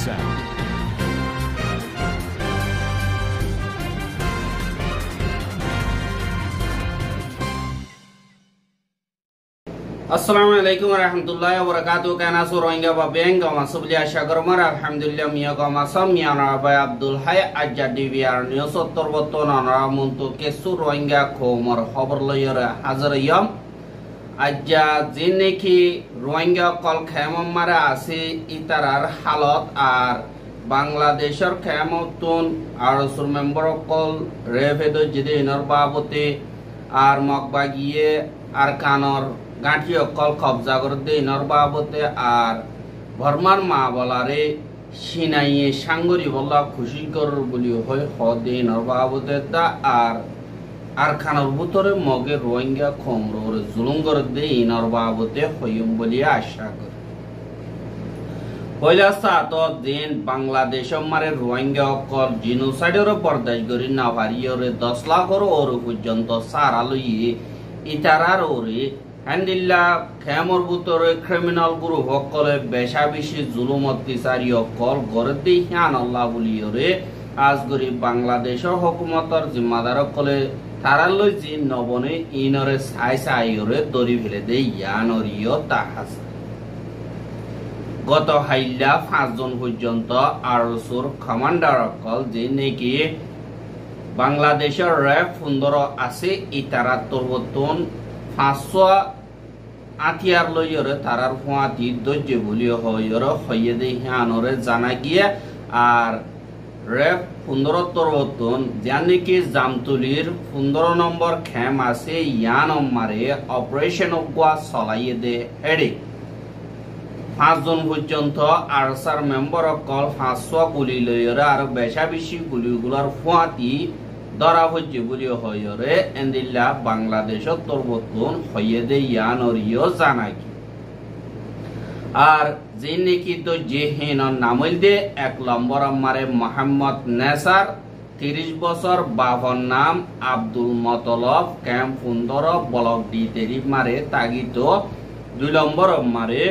sound. Assalamualaikum warahmatullahi wabarakatuh. Kana Rohingya babeng gama subli asyagormar alhamdulillah miya gama sam miya Nabi Abdul Hay ajadi biar news torboton anara muntu kesu Rohingya khomor khabar loyara hazar yam ajja jineki Rohingya kol khemam mara ase itarar halat ar Bangladeshor khemotun ar sur member kol revedo jide inor babote ar mokbagiye ar kanor গাঁঠি অকল কবজা করতে নরবাবতে আর ভরমার মা বলারে সিনাইয়ে সাঙ্গরি বলা খুশি কর বলি হয় হদে নরবাবতে দা আর খানোর ভিতরে মগে রোহিঙ্গা খমরোর জুলুম করে দে নরবাবতে হইম বলি আশা করে পয়লা সাত দিন বাংলাদেশ মারে রোহিঙ্গা অকল জিনোসাইডের বরদাস্ত করি না পারিয়রে 10 লাখর ওর পর্যন্ত সারা লইয়ে ইতারার ওরে Alhamdulillah khemor butore criminal guru hokkole besha bishi zulum ottisari okkol gordi hian Allah buliyore azgori Bangladeshor hukumator zimmadar okkole taralloi jin nobone inore sai ore dori phele de yanoriyo tahas goto hailla 5 jon porjonto arsur commander okkol je neki Bangladeshor ref 15 ase itara torbotun 500 Atiar লইরে তারার ফুয়াতি দজ্জে বলিও হইরে হইয়ে দে হানরে জানা গিয়ে আর rape 15 তরবতন জানি কি জামতুলির 15 নম্বর খেম আছে ইয়ান মারে operation অগয়া চলাইয়ে দে হেডে 5 জন পর্যন্ত আরসার মেম্বার কল 500 গুলি লইরে আর বেশা বেশি গুলিগুলার ফুয়াতি ধরা হচ্ছে বলিও হইরে এন্দিল্লা বাংলাদেশত তরবতন হইয়ে দে ইয়ানরিও জানাই আর যে নাকি তো যে হেন নামল দে 1 নম্বর মারে মোহাম্মদ নেসার 30 বছর বাবার নাম আব্দুল মতলব ক্যাম্প 15 ব্লক ডি তেরিফ মারে তাগিত 2 নম্বর মারে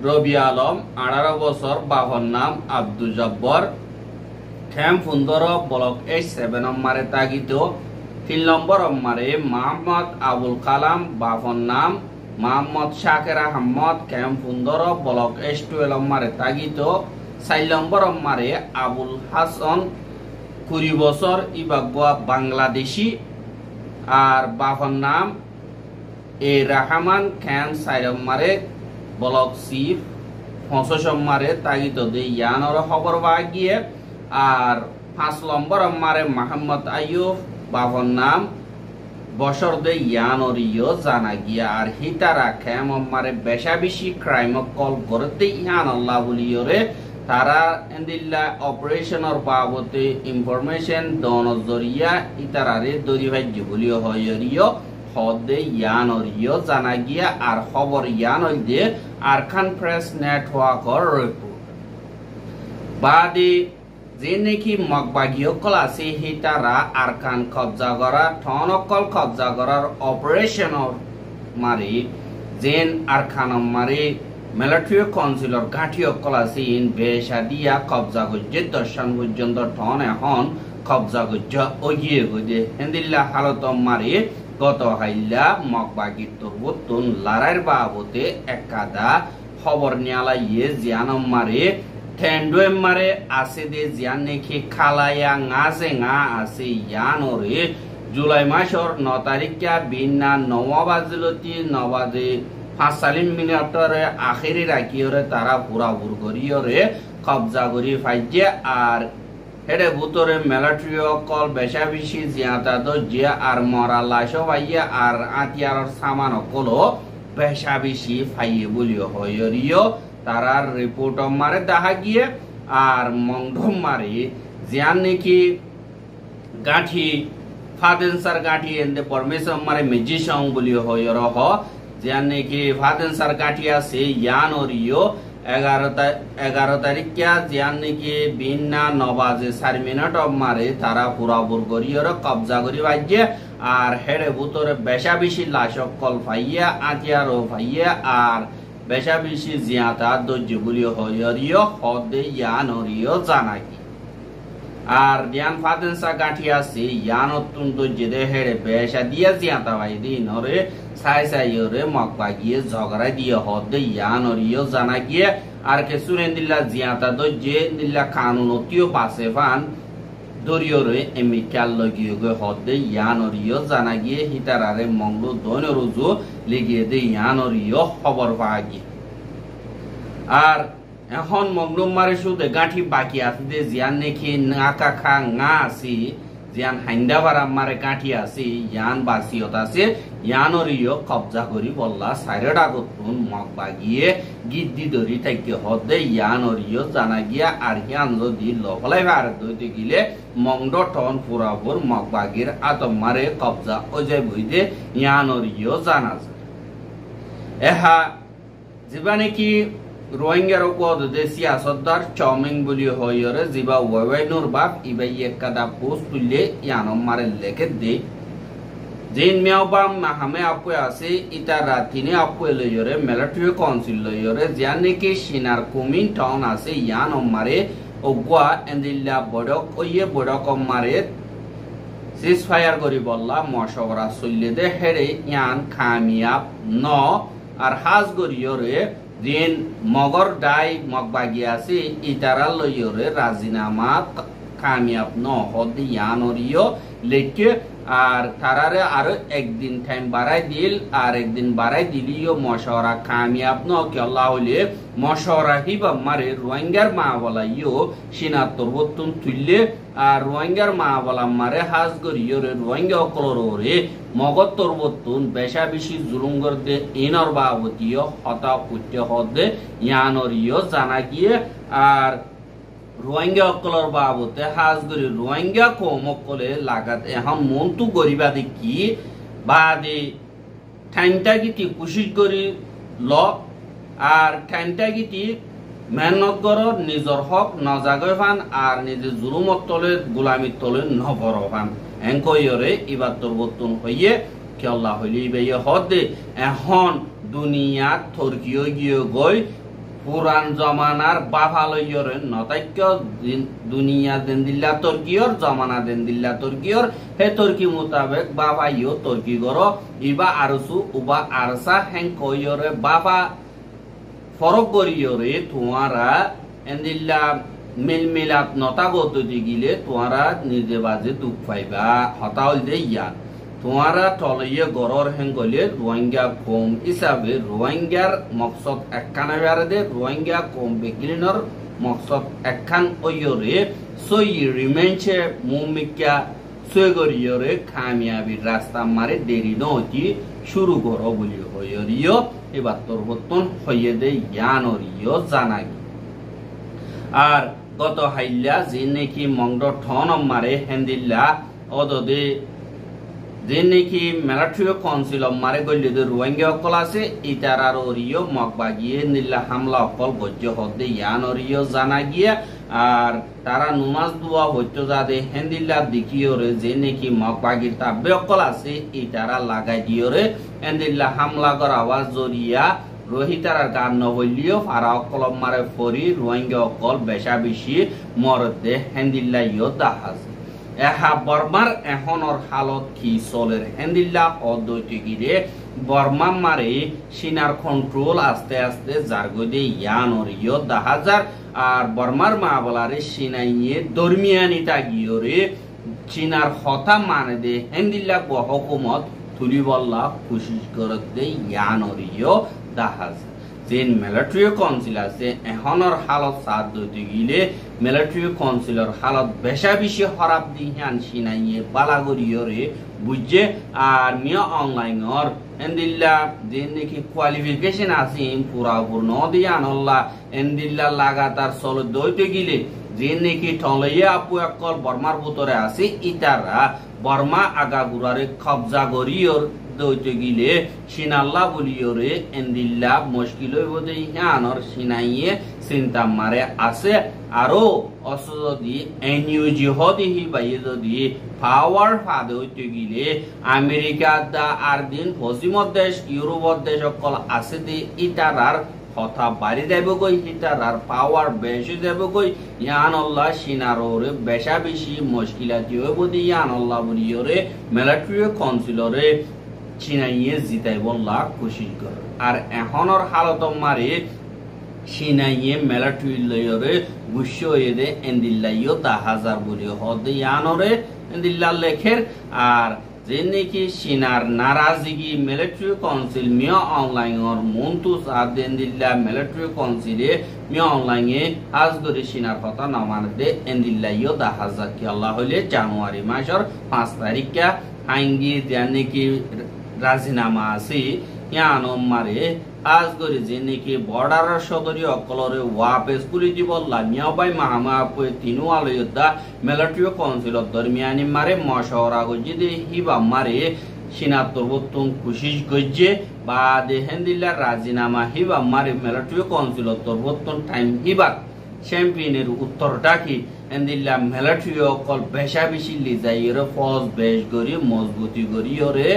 রবি আলম 18 বছর বাবার নাম আব্দুল জব্বর Camp 15 Block H7 নম্বরে তাগিত 3 নম্বর নম্বরে মোহাম্মদ আবুল কালাম বাফন নাম মোহাম্মদ শাকের আহমদ Camp 15 Block H12 নম্বরে তাগিত 4 নম্বর নম্বরে আবুল হাসান 20 বছর ইবাগোয়া বাংলাদেশি আর বাফন নাম এ রহমান খান 4 নম্বরে ব্লক সি 65 নম্বরে তাগিত দে ইয়ানর খবর বাগিয়ে আর 5 নম্বর মারে মোহাম্মদ আইয়ুব বাবার নাম বছর দে ইয়ানরিও জানা গিয়া আর হিতারা খেম মারে বেশা বেশি ক্রাইম কল করতে ইয়ান আল্লাহ বলিয়রে তারা এন্দিল্লা অপারেশনের বাবতে ইনফরমেশন দন জরিয়া ইতারারে দরি ভাজ্য বলিও হয়রিও হদে ইয়ানরিও জানা গিয়া আর খবর ইয়ানই দে আরখান প্রেস নেটওয়ার্কর রিপোর্ট বাদে যে নাকি মগবাগীয় কল আছে হিতারা আরকান কবজা করা ঠনকল কবজা করার অপারেশনের মারি জেন আরখান মারি মিলিটারি কাউন্সিলর গাঠিও কল আছে ইন বেশা দিয়া কবজা গজ্জে দর্শন পর্যন্ত ঠন এখন কবজা গজ্জ ওগিয়ে গজে হেন্দিল্লা হালত মারি গত হাইল্লা মগবাগীর তরবতুন লড়াইয়ের বাবতে একাদা খবর নিয়ালাইয়ে জিয়ানম মারি Tendwe mare ase de jian neki khalaya ngase nga ase yanore July masor 9 tarikya binna 9 bajiloti 9 baje 5 মিনিটরে আখেরি রাখিয়রে তারা পুরা পুর করিয়রে কবজা করি ফাইজে আর হেডে ভিতরে মিলিটারি কল বেশা বেশি জিয়াতা তো জিয়া আর মরা লাশো ভাইয়া আর আতিয়ার সামান কলো বেশা বেশি ফাইয়ে বলিও হয়রিও তারার রিপোর্ট মারে দেখা গিয়ে আর মংঢম মারে জিয়ান নাকি গাঠি ফাদেনসার গাঠি এন্ডে পরমেশ্বর মারে মেজিসং বলি হয়র হ জিয়ান নাকি ফাদেনসার গাঠি আছে ইয়ানরিও 11 তারিখা জিয়ান নাকি বিন্না 9 বাজে 4 মিনিট মারে তারা পুরাপুর করিয়র কবজা করি বাজে আর হেডে ভিতরে বেশা বেশি লাশ কল ফাইয়া আতিয়ারও ফাইয়া আর বেশা বেশি জিয়াতা দর্জ বলি হইরিয় হদে ইয়ানরিয় জানাকি আর জ্ঞান ফাদেনসা গাঁঠি আছে ইয়ান অত্যন্ত জেদে হেড়ে বেশা দিয়া জিয়াতা ভাই দিন ওরে সাই সাই ওরে মকবা গিয়ে ঝগড়া দিয়ে হদে ইয়ানরিয় জানা গিয়ে আর কে সুরেন দিল্লা জিয়াতা দর্জে দিল্লা কানুন অতিও পাশে ফান দরিয়রে এমিকাল লগিয়ে গে হদে ইয়ানরিয় জানা গিয়ে হিতারারে মঙ্গল দৈন রুজু লেগিয়ে দে ইয়ানরিয় খবর পাওয়া গিয়ে আর এখন মগনুম মারে শুধু গাঁঠি বাকি আছে যে জিয়ান নেখি নাকা খা না আসি জিয়ান হাইন্দা বারা মারে গাঁঠি আছে ইয়ান বাসিয়ত আছে ইয়ানরিয় কবজা করি বললা সাইরেডা গতুন মগ বাগিয়ে গিদ্দি দরি থাকি হদে ইয়ানরিয় জানা গিয়া আর ইয়ান যদি লফলাই ভারত দইতে গিলে মংড টন পুরাপুর মগ বাগির আতম মারে কবজা অজয় বইতে ইয়ানরিয় জানা যায় এহা যেবানে কি রোহিঙ্গার পদ দেশিয়া সর্দার চাউমিং বলি হইরে জিবা ওয়াইনুর বাপ ইবাই একদা পোস্ট তুললে ইয়ানম মারে লেখে দে জিন মিয়াওবাম মাহামে আপু আছে ইতা রাতিনে আপু লইরে মিলিটারি কাউন্সিল লইরে জানে কি সিনার কুমিন টাউন আছে ইয়ানম মারে ওগুয়া এন্দিল্লা বড়ক ওয়ে বড়ক মারে সিজ ফায়ার করি বললা মশওয়ারা চললে দে হেরে ইয়ান কামিয়াব ন আর হাজ গরিয়রে দিন মগর ডাই মগবাগি আছে ইতারা লইরে রাজিনামা কামিয়াব ন হদি ইয়ানরিয় লেখে আর তারারে আরো একদিন টাইম বাড়াই দিল আর একদিন বাড়াই দিলিও মশওয়ারা কামিয়াব ন কি আল্লাহ হলে মশওয়ারা হিবা মারে রোহিঙ্গার মা বলা ইও সিনাতর বতুন তুললে আর রোহিঙ্গার মা বলা মারে হাজ গরিয়রে রোহিঙ্গা অকলরে মগতর বতুন বেশা বেশি জুলুম করতে ইনর বাবতীয় হতা উচ্চ হদে ইয়ানরিয় জানা গিয়ে আর রোহিঙ্গা অকলর বাবতে হাজ গরি রোহিঙ্গা কম অকলে লাগাত এখন মনটু গরিবা দেখি বাদে ঠাইনটা গিটি কুশিশ করি ল আর ঠাইনটা গিটি মেহনত কর নিজর হক নজাগয় ফান আর নিজে জুলুমত তলে গোলামির তলে নবর ফান এঙ্কয়রে ইবার তোর বর্তন হইয়ে কি আল্লাহ হইলে ইবে হদে এখন দুনিয়াত থরকিও গিয়ে গই পুরান জমানার বাফালয়রে নতাক্য দুনিয়া দেন দিল্লা তুর্কিয়র জমানা দেন দিল্লা তুর্কিয়র হে তুর্কি মোতাবেক বাফাইও তুর্কি গর ইবা আরসু উবা আরসা হেং কইরে বাফা ফরক করিয়রে তোমারা এন্দিল্লা মিলমিলাত নতা গতি গিলে তোমারা নিজে বাজে দুঃখ পাইবা হতাউল দে ইয়া তোমারা টলইয়ে গরর হেং গলে রোহিঙ্গা কম হিসাবে রোহিঙ্গার মকসদ একখান দে রোহিঙ্গা কম বেগিলিনর মকসদ একখান ওইরে সই রিমেন্সে মুমিকা সৈগরিয়রে কামিয়াবির রাস্তা মারে দেরি নতি শুরু করো বলি হইরিও এবার তোর বর্তন হইয়ে দে ইয়ানরিও জানাগি আর গত হাইল্লা যে নাকি মংড ঠন মারে হেন্দিল্লা অদদে যে নাকি মিলিটারি কাউন্সিল মারে গল্লি রোহিঙ্গা অকল আছে ইতারার ওরিও মগবাগিয়ে নিল্লা হামলা অকল গজ্য হদে ইয়ানরিও জানা গিয়া আর তারা নমাজ দোয়া হইতো যাদে হেন্দিল্লা দেখিওরে যে নাকি মগবাগির তাবে অকল আছে ইতারা লাগাই দিওরে হেন্দিল্লা হামলা করা আওয়াজ জরিয়া রোহিতার গান নহলিও ফারা অকল মারে ফরি রোহিঙ্গা অকল বেশা বেশি মরদে হেন্দিল্লা ইয় দাহাজ এহা বর্মার এখনর হালত কি চলের হেন্দিল্লা অদ্বৈত গিরে বর্মা মারে সিনার কন্ট্রোল আস্তে আস্তে জারগদে ইয়ানরিয় দাহাজার আর বর্মার মা বলারে সিনাইয়ে দরমিয়ানিতা গিয়রে সিনার হতা মানে দে হেন্দিল্লা হকুমত তুলি বল্লা কোশিশ করতে ইয়ানরিয় দাহাজ যেন মিলিটারি কাউন্সিল আছে এখনর হালত সাথ দইতে গিলে মিলিটারি কাউন্সিলর হালত বেশা বেশি খারাপ দিহান সিনাইয়ে বালাগরিয়রে বুঝে আর মিয়া অনলাইনর এন্দিল্লা যেন নাকি কোয়ালিফিকেশন আছে পুরাপুর নদিয়ান আল্লাহ এন্দিল্লা লাগাতার চল দইতে গিলে যেন নাকি টলইয়ে আপু একল বর্মার ভিতরে আছে ইতারা বর্মা আগাগুড়ারে কবজা গরিয়র দইতে গিলে সিনাল্লা বলিওরে এন্দিল্লা মুশকিল হইব দে ইয়ানর সিনাইয়ে চিন্তা মারে আছে আরো অসদি এনইউজি হদিহি বাইয়ে যদি পাওয়ার ফাদে হইতে গিলে আমেরিকা দা আর দিন পশ্চিম দেশ ইউরোপ দেশ সকল আছে দে ইতারার কথা বাড়ি দেব কই হিটার আর পাওয়ার বেশি দেব কই ইয়ান আল্লাহ সিনারোরে বেশা বেশি মুশকিলাতি হইব দি ইয়ান আল্লাহ বলিওরে মিলিটারি কাউন্সিলরে চিনাইয়ে জিতাই বল্লা কোশিশ কর আর এখনর হালত মারে সিনাইয়ে মিলিটারি লয়রে গুষ্য এদে এন্দিল্লাইও 10,000 বলি হদে ইয়ানরে এন্দিল্লা লেখের আর যে নাকি সিনার নারাজগি মিলিটারি কাউন্সিল মিয়া অনলাইনর মন্তুস আদেন্দিল্লা মিলিটারি কাউন্সিলে মিয়া অনলাইনে আজ করে সিনার কথা নামানদে এন্দিল্লাইও 10,000 কি আল্লাহ হইলে জানুয়ারি মাসের 5 তারিখে আইনগি জানেকি রাজিনামা আছে ইয়ানো মারে আজ করে যে নাকি বর্ডার সদরি অকলরে ওয়াপেস করে দিব লামিয়া বাই মাহামাপে তিনু আলয়দা মিলিটারি কাউন্সিল দরমিয়ানি মারে মশওরা গজি হিবা মারে সিনাতর বতুন কোশিশ গজে বা দেহেন্দিল্লা রাজিনামা হিবা মারে মিলিটারি কাউন্সিল তরবতুন টাইম হিবা চ্যাম্পিয়নের উত্তরটা কি এন্দিল্লা মিলিটারি অকল বেশা বেশি লিজাইরে ফৌজ বেশ গরি মজবুতি গরি ওরে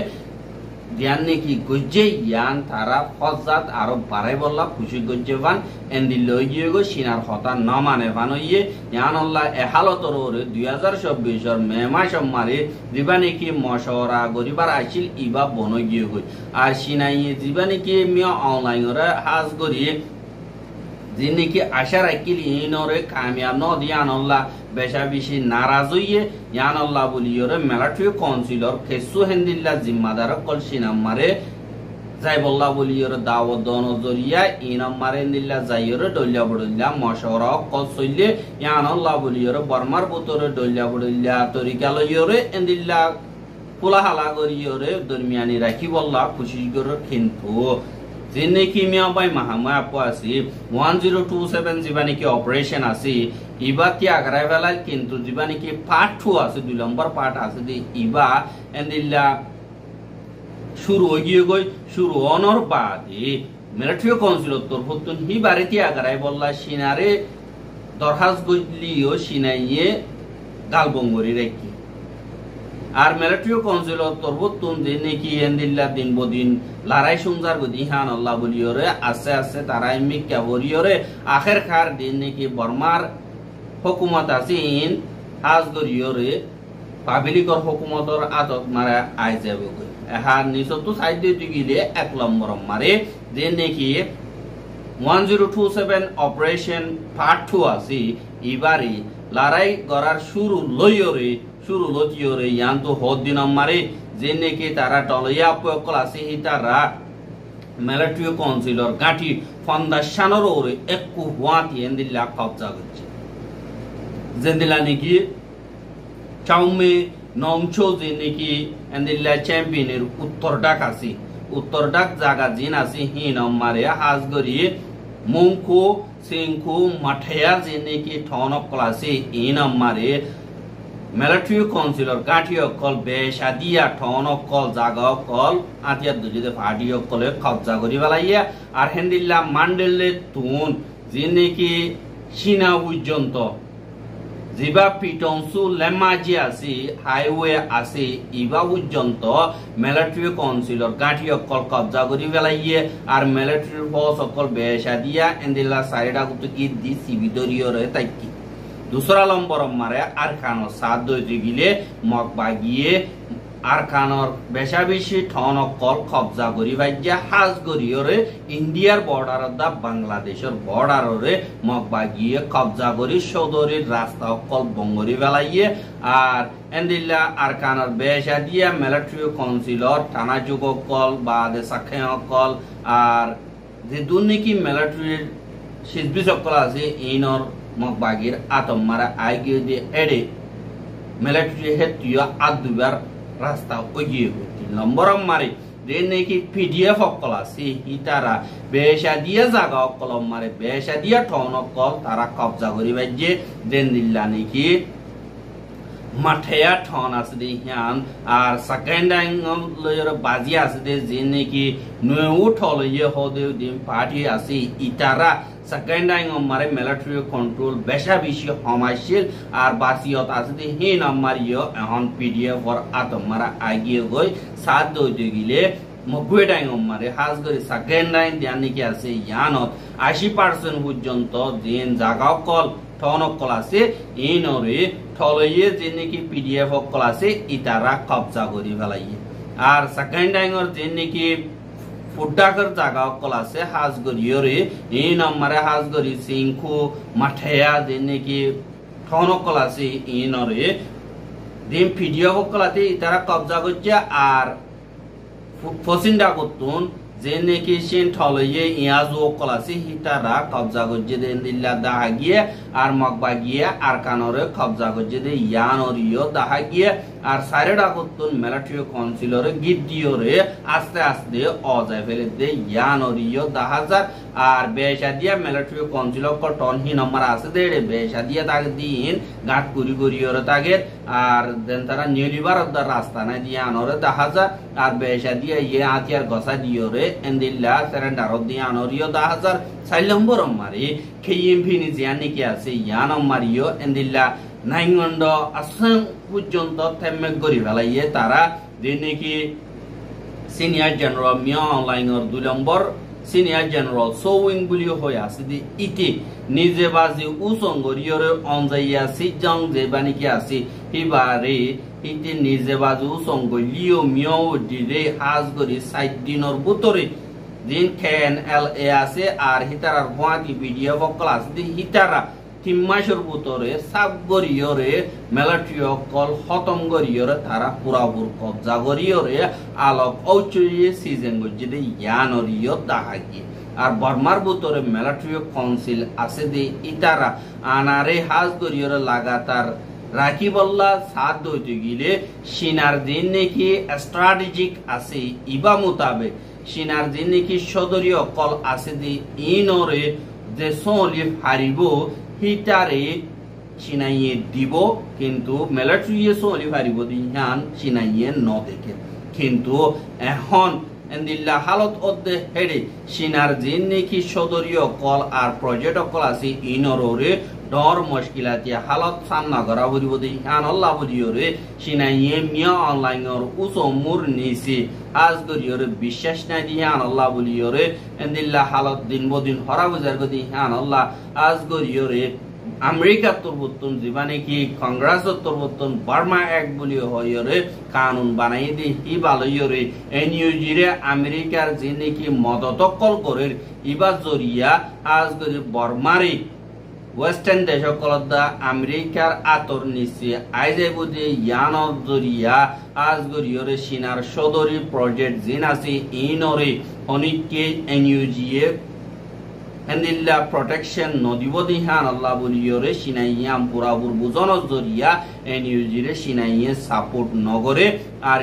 দিয়ান নাকি গজ্জে ইয়ান তারা ফজাত আরো বাড়াই বললা খুশি গজ্জে বান এন্দি লই গিয়ে গো সিনার কথা না মানে বান ইয়ে ইয়ান আল্লাহ এহালতর ওরে 2024 মে মাস মারে দিবা নাকি মশওরা গরিবার আইছিল ইবা বন গিয়ে গই আর সিনাইয়ে দিবা নাকি মিয়া অনলাইন ওরে হাজ গরিয়ে যে নাকি আশা রাখিল ইনরে কামিয়াব ন দিয়ান আল্লাহ বেশা বেশি নারাজ হইয়ে ইয়ান আল্লাহ বলিওরে মিলিটারি কাউন্সিলর খেসু হেন্দিল্লা জিম্মাদার কল সিনাম মারে যাই বল্লা বলিওরে দাওয়াত দন জরিয়া ইনাম মারে নিল্লা যাইওরে ডলিয়া বড়িল্লা মশওরা কল সইলে ইয়ান আল্লাহ বলিওরে বর্মার বুতরে ডলিয়া বড়িল্লা তরিকা লইওরে এন্দিল্লা কুলাহালা করিওরে দরমিয়ানি রাখি বল্লা খুশি করে কিন্তু যে নাকি মিয়া বাই মাহামা আপু আছে 1027 যিবা নাকি অপারেশন আছে ইবা ত্যাগ করাই ফেলাল কিন্তু যিবা নাকি পার্ট 2 আছে 2 নম্বর পার্ট আছে দি ইবা এন্দিল্লা শুরু হইয়ে গই শুরু অনর বাদে মিলিটারি কাউন্সিল তরফতুন হিবারে ত্যাগ করাই বললা সিনারে দরহাজ গইলিও সিনাইয়ে গালবঙ্গরি রেখি আর মিলিটারি কাউন্সিল তরফতুন যে নাকি এন্দিল্লা দিন বদিন লড়াই সংসার গদি হান আল্লাহ বলিওরে আস্তে আস্তে তারা এমনি কেবরিওরে আখের খার দিন নাকি বর্মার হুকুমত আছে ইন আজ গরিওরে পাবলিকর হুকুমতর আদত মারা আই যাবে কই এহার নিসতো সাইড দিতে গিলে 1 নম্বর মারে যে নাকি 1027 অপারেশন পার্ট 2 আছে এবারে লড়াই করার শুরু লইওরে শুরু লতিওরে ইয়ান তো হদ দিন মারে যে নাকি তারা টলইয়া পকল আছে হিতারা মিলিটারি কাউন্সিলর গাঁটি ফাউন্ডেশনর ওরে একু হুয়াতি এন্দিল্লা কবজা করছে জেন্দিলা নাকি চাউমে নমছো যে নাকি এন্দিল্লা চ্যাম্পিয়নের উত্তর ডাক আছে উত্তর ডাক জায়গা জিন আছে হিন মারে হাজ গরি মুংকো সিংকো মাঠেয়া যে নাকি ঠন ক্লাসে ইন মারে মিলিটারি কাউন্সিলর গাঁঠি অকল বেশা দিয়া ঠন অকল জাগা অকল আতিয়ার দুজিতে ফাটি অকলে কবজা করি পেলাইয়া আর হেন্দিল্লা মান্ডেলে তুন যে নাকি চীনা পর্যন্ত জিবা পিটনসু লেমাজি আছে হাইওয়ে আছে ইবা পর্যন্ত মিলিটারি কাউন্সিলর গাঁঠি অকল কবজা করি পেলাইয়ে আর মিলিটারি ফোর্স অকল বেশা দিয়া এন্দিল্লা সাইডা কুতু কি দি সিবিদরিও রে তাইকি दूसरा नंबर मारे आरखानो साथ दो जिगिले मग बागिए आरखानर बेशा बेशी ठन कल कब्जा करी बाज्या हाज करियोरे इंडियार बॉर्डर दा बांग्लादेशर बॉर्डर रे मग बागिए कब्जा करी सौदरी रास्ता कल बंगरी बेलाइए আর এন্দিল্লা আরখানর বেশা দিয়া মিলিটারি কাউন্সিলর থানা যুগ কল বা দে সাখে কল আর যে দুর্নীতি মিলিটারি সিজবি সকল আছে ইনর মগবাগির আতম মারা আইগে দে এডে মিলিটারি হেতুয়া আদুবার রাস্তা ওগিয়ে গতি নম্বর মারে যে নাকি পিডিএফ অকল আছে হিতারা বেশা দিয়া জায়গা অকল মারে বেশা দিয়া ঠন অকল তারা কবজা করি বাজে দেন দিল্লা নাকি মাঠেয়া ঠন আছে দে হিয়ান আর সেকেন্ড অ্যাঙ্গল লয়র বাজি আছে দে যে নাকি নয়ু ঠলইয়ে হদে দিন পার্টি আছে ইতারা সেকেন্ড অ্যাঙ্গল মারে মিলিটারি কন্ট্রোল বেশা বেশি হমাইছিল আর বাসিয়ত আছে দে হে নাম্বার ইও এখন পিডিএফ আর আতম মারা আগিয়ে গই সাত দইতে গিলে 90 মারে হাজ করি সেকেন্ড লাইন দিয়া নাকি আছে ইয়ানত 80% পর্যন্ত যেন জাগা কল ঠন কল আছে ইনরে ঠলইয়ে যে নাকি পিডিএফ কল আছে ইতারা কবজা করি ফেলাইয়ে আর সেকেন্ড লাইনের যে নাকি ফুটাকর জাগা কল আছে হাজ করিয়রে এই নম্বরে হাজ করি সিংখু মাঠেয়া যে নাকি ঠন কল আছে ইনরে দিন পিডিএফ কল আছে ইতারা কবজা করছে আর ফসিন্ডা করতুন যে নাকি সেন ঠলইয়ে ইয়াজ ও কলাসি হিতারা কবজা করছে দেন দিল্লা দাহা গিয়ে আর মকবা গিয়ে আর কানরে কবজা করছে দে ইয়ানরিও দাহা গিয়ে আর সাইরেডা করতুন মিলিটারি কাউন্সিলরে গিদ্দিওরে আস্তে আস্তে অজায় ফেলে দে ইয়ানরিও দাহাজার আর বেশাদিয়া মিলিটারি কাউন্সিলর কটন হি নম্বর আছে দে বেশাদিয়া তাক দিন গাট কুরি কুরিওরে তাকে আর দেন তারা নিলিবার রাস্তা নাই দিয়া আনরে দাহাজার আর বেশাদিয়া ইয়ে আতিয়ার গসা দিওরে এন্দিল্লা সারেন্ডার দিয়া আনরিও দাহাজার 4 নম্বর মারি কেএমপি নি জিয়া নাকি আছে ইয়া নম্বরিও এন্দিল্লা নাইঙ্গন্ড আসং পর্যন্ত থেমে গরি ফেলাইয়ে তারা যে নাকি সিনিয়র জেনারেল মিয়া অনলাইনের 2 নম্বর সিনিয়র জেনারেল সোউইং বলি হয়ে আছে দি ইতি নিজে বাজি উসঙ্গরিয়রে অনজাইয়া সিজং যে বানিকি আছে হিবারে ইতি নিজে বাজি উসঙ্গ লিও মিয়াও দিরে হাজ গরি 7 দিনের ভিতরে দিন কেন এল এ আছে আর হিতারার গুয়াহাটি পিডিএফ ক্লাস দি হিতারা 3 মাসের ভিতরে সাব গরিয়রে মিলিটারি কল খতম গরিয়রে তারা পুরাপুর কবজা গরিয়রে আলোক ঔচরিয়ে সিজন গজিদে ইয়ানরিয় দাহাগি আর বর্মার ভিতরে মিলিটারি কাউন্সিল আছে দে ইতারা আনারে হাজ গরিয়রে লাগাতার রাখি বল্লা সাথ দইতে গিলে সিনার দিন নাকি স্ট্র্যাটেজিক আছে ইবা মোতাবেক সিনার দিন নাকি সদরীয় কল আছে দি ইনরে যে সলিফ হারিব হিটারে চিনাইয়ে দিব কিন্তু মিলিটারি সলিফ হারিব দিহান চিনাইয়ে ন দেখে কিন্তু এখন এন্দিল্লা হালত অদ্দে হেডে সিনার দিন নাকি সদরীয় কল আর পর্যটক কল আছে ইনরে ডর মুশকিলাতি হালত সামনা করা হইব দিহান আল্লাহ বলিওরে সিনাইয়ে মিয়া অনলাইনের উসমুর নিসি আজ গরিয়রে বিশ্বাস নাই দিহান আল্লাহ বলিওরে এন্দিল্লা হালত দিন বদিন হরা বুঝার দিহান আল্লাহ আজ গরিয়রে আমেরিকা তরবতন জীবানে কি কংগ্রেস তরবতন বার্মা এক বলি হইরে কানুন বানাই দি হি ভালোইরে এনইউজি রে আমেরিকার যে নাকি মদতকল করে ইবা জরিয়া আজ গরি বর্মারে ওয়েস্টার্ন দেশ কলদা আমেরিকার আতর নিচে আইজে বুঝে ইয়ানর জরিয়া আজ গরিয়রে সিনার সদরি প্রজেক্ট জিন আছে ইনরে অনিকে এনইউজি এ এন্দিল্লা প্রটেকশন নদিব দিহান আল্লাহ বলিয়রে সিনাইয়াম পুরাপুর বুঝানোর জরিয়া এনইউজি রে সিনাইয়ে সাপোর্ট নগরে আর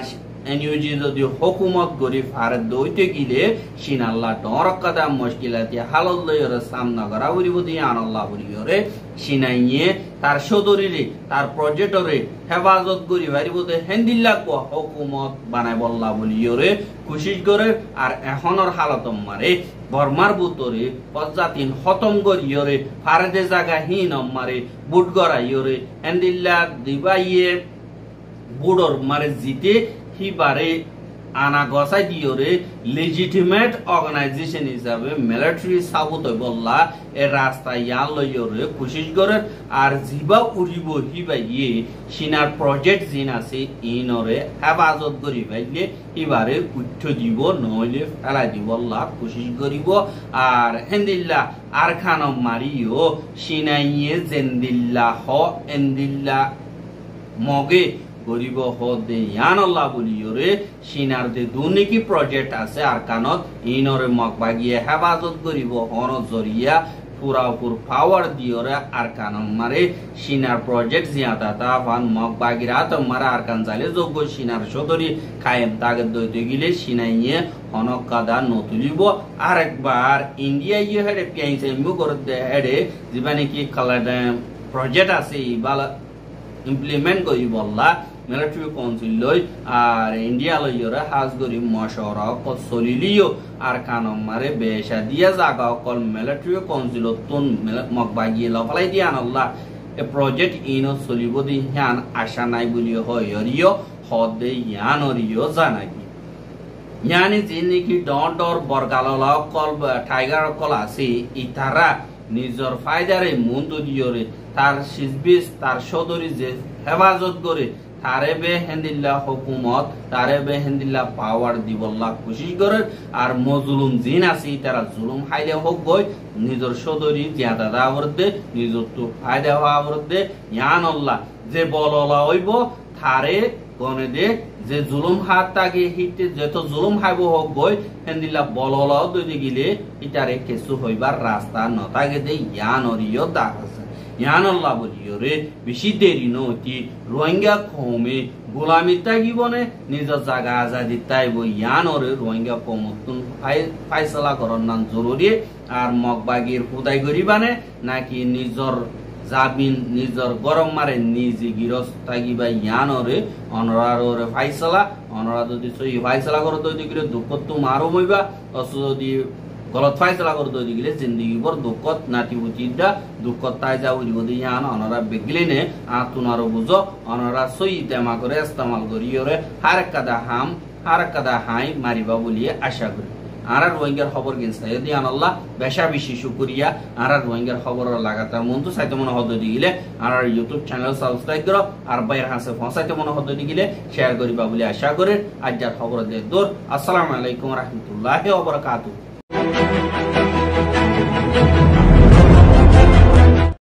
এনইউজি যদি হুকুমত গরি ফারে দইতে গিলে সিন আল্লাহ ডরকাদা মুশকিলাতি হালত লয়রে সামনা করা বলিব দিহান আল্লাহ বলিয়রে সিনাইয়ে তার সদরিলে তার প্রজেক্টরে হেফাজত করি পারিব দে হেন্দিল্লা কো হুকুমত বানাই বল্লা বলিয়রে কোশিশ করে আর এখনর হালত মারে বর্মার বুতরে পজাতিন খতম গরিয়রে ফারেদে জায়গা হিন মারে বুট গড়াইয়রে হেন্দিল্লা দিবাইয়ে বুড়র মারে জিতে হিবারে আনা গসাই দিয়রে লেজিটিমেট অর্গানাইজেশন হিসাবে মিলিটারি সাবুত বললা এ রাস্তা ইয়ান লইয়রে কোশিশ করে আর জিবা উড়িব হিবাইয়ে সিনার প্রজেক্ট জিন আছে ইনরে হেফাজত করি ভাইলে এবারে উঠ্ঠ দিব নইলে ফেলাই দিব আল্লাহ কোশিশ করিব আর হেন্দিল্লা আর খানম মারিও সিনাইয়ে জেন্দিল্লা হ এন্দিল্লা মগে গরিব হদে ইয়ান আল্লাহ বলিয়রে সিনার যে দুর্নীতি প্রজেক্ট আছে আর কানত ইনরে মকবাগিয়ে হেফাজত করিব হন জরিয়া পুরাপুর পাওয়ার দিয়রে আর কানম মারে সিনার প্রজেক্ট জিয়াতা তা ফান মকবাগিরা তো মারা আর কান জালে যোগ্য সিনার সদরি কায়েম তাগত দইতে গিলে সিনাইয়ে হনক কাদা নতুলিব আরেকবার ইন্ডিয়া ইয়ে হেডে পিয়াইছে মু করতে হেডে জিবানি কি কালাডা প্রজেক্ট আছে বালা ইমপ্লিমেন্ট করি বললা মিলিটারি কাউন্সিল লই আর ইন্ডিয়া লইয়রে হাজ গরি মশওয়ারা ক সলিলিও আর কানম মারে বেশা দিয়া জাগা কল মিলিটারি কাউন্সিল তুন মকবাগিয়ে লফলাই দিয়ান আল্লাহ এ প্রজেক্ট ইনো সলিব দি হ্যান আশা নাই বলি হয়রিও হদে ইয়ানরিও জানাগি यानी जिनकी डर बरगाला कल टाइगर कल आसी इतारा निजर फायदारे मुंदु दियोरे तार सिजबिस तार सदरी जे हेफाजत करे तारे बेहेंदिल्ला हुकुमत तारे बेहेंदिल्ला पावर दिबल्ला कोशिश करे और मजलुम जिन आसी तारा जुलुम हाइले होक गय निजर सदरी ज्यादा दावरदे निजर तो फायदा हावरदे यान अल्लाह जे बलला हइबो थारे गने दे जे जुलुम हात तागे हिते जे तो जुलुम हाइबो होक गय हेंदिल्ला बलला ददि गिले इतारे केसु हइबार रास्ता न तागे दे यान अरियो दास यान अल्लाह बोलियो रे बेशी देरी नती रोहिंग्या कौमे गुलामी तागिबने निज जागा आजादी ताइबो यान ओरे रोहिंग्या कौमतुन फाइसला करन जरूरी और मगबागीर खुदाई करिबाने नाकि निजर जाबिन निजर गरम मारे निजी गिरस तागिबा यान ओरे अनरार ओरे फाइसला अनरा যদি সহি ফাইসলা করে তো দিগরে দুঃখ তো মারো হইবা অস যদি गलत फाइसला कर दो दिगले जिंदगी भर दुखत नाटी उचिदा दुखत ताजा उरी गदि यान अनरा बेगलिने आतुनारो बुझो अनरा सही देमा करे इस्तेमाल करियोरे हर कदा हाई मारिबा बोलिए आशा करी आरा रोहिंग्यार खबर गिनसा यदि अल्लाह बेशा बेशी शुक्रिया आरा रोहिंग्यार खबर लागातार मन्तु साइते मन हद दिगिले आरा यूट्यूब चैनल सब्सक्राइब करो और बायर हासे पहुंचाइते मन हद दिगिले शेयर करिबा बोली आशा करे आजार खबर दे दूर अस्सलामु आलैकुम व राहमातुल्लाहि व बाराकातुहू।